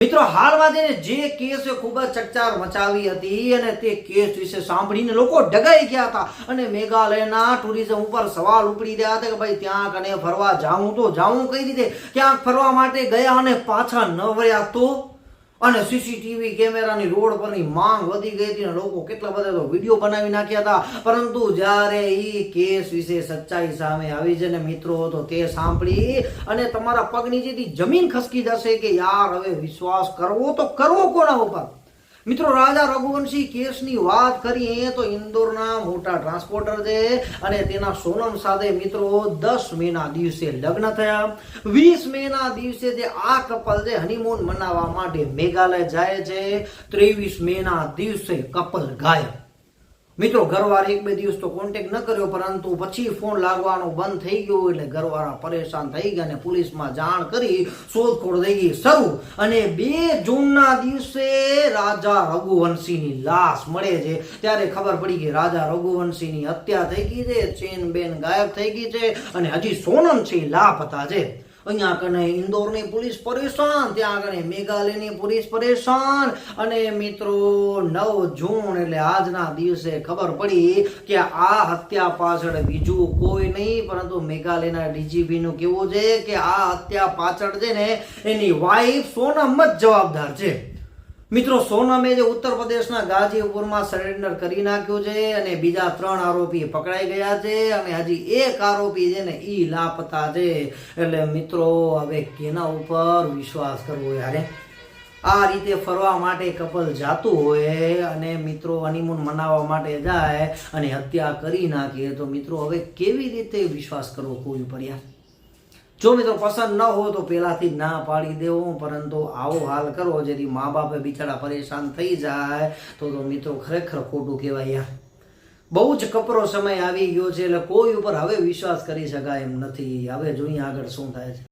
મિત્રો હાલમાં જે કેસ ખૂબ જ ચકચાર મચાવી હતી અને તે કેસ વિશે સાંભળીને લોકો ડગાઈ ગયા હતા અને મેઘાલયના ટુરિઝમ ઉપર સવાલ ઉપડી રહ્યા હતા કે ભાઈ ત્યાં કને ફરવા જાવું તો જાવું કઈ રીતે, ક્યાંક ફરવા માટે ગયા અને પાછા ન વળ્યા તો, અને સીસીટીવી કેમેરાની રોડ પરની માંગ વધી ગઈ હતી અને લોકો કેટલા બધા તો વિડીયો બનાવી નાખ્યા હતા. પરંતુ જ્યારે એ કેસ વિશે સચ્ચાઈ સામે આવી છે ને મિત્રો, તો તે સાંભળી અને તમારા પગ નીચેથી જમીન ખસકી જશે કે યાર હવે વિશ્વાસ કરવો તો કરવો કોના ઉપર. મિત્રો રાજા રઘુવંશી કેસની વાત કરીએ તો ઇન્દોરના મોટા ટ્રાન્સપોર્ટર છે અને તેના સોનમ સાથે મિત્રો 10 મેના દિવસે લગ્ન થયા. 20 મેના દિવસે જે આ કપલ છે હનીમૂન મનાવવા માટે મેઘાલય જાય છે. 23 મેના દિવસે કપલ ગાયબ. મિત્રો ઘરવાળા 1-2 દિવસ તો કોન્ટેક્ટ ન કર્યો, પરંતુ પછી ફોન લાગવાનો બંધ થઈ ગયો એટલે ઘરવાળા પરેશાન થઈ ગયા અને પોલીસમાં જાણ કરી શોધખોળ થઈ ગઈ શરૂ. અને 2 જૂનના દિવસે રાજા રઘુવંશીની લાશ મળે છે. ત્યારે ખબર પડી કે રાજા રઘુવંશીની હત્યા થઈ ગઈ છે, ચેન બેન ગાયબ થઈ ગઈ છે અને હજી સોનમ છે લાપતા છે. અહીંયા કને ઇન્દોરની પોલીસ પરેશાન, ત્યાં કને મેઘાલયની પોલીસ પરેશાન. અને મિત્રો 9 જૂન એટલે આજના દિવસે ખબર પડી કે આ હત્યા પાછળ બીજું કોઈ નહીં પરંતુ મેઘાલયના ડીજીપી નું કેવું છે કે આ હત્યા પાછળ છે ને એની વાઇફ સોનમ જ જવાબદાર છે. મિત્રો સોનમે જે ઉત્તર પ્રદેશના ગાજીપુરમાં સરેન્ડર કરી નાખ્યું છે અને બીજા 3 આરોપી પકડાઈ ગયા છે અને હજી 1 આરોપી છે ને ઈ લાપતા છે. એટલે મિત્રો હવે કેના ઉપર વિશ્વાસ કરવો યારે? આ રીતે ફરવા માટે કપલ જાતું હોય અને મિત્રો હનીમૂન મનાવવા માટે જાય અને હત્યા કરી નાખે તો મિત્રો હવે કેવી રીતે વિશ્વાસ કરવો કોઈ ઉપર યાર? જો મિત્રો પસંદ ન હોય તો પહેલાથી ના પાડી દેવો, પરંતુ આવો હાલ કરો જેથી મા બાપે બિચારા પરેશાન થઈ જાય તો મિત્રો ખરેખર ખોટું કહેવાય યાર. બહુ જ કપરો સમય આવી ગયો છે એટલે કોઈ ઉપર હવે વિશ્વાસ કરી શકાય એમ નથી. હવે જોઈએ આગળ શું થાય છે.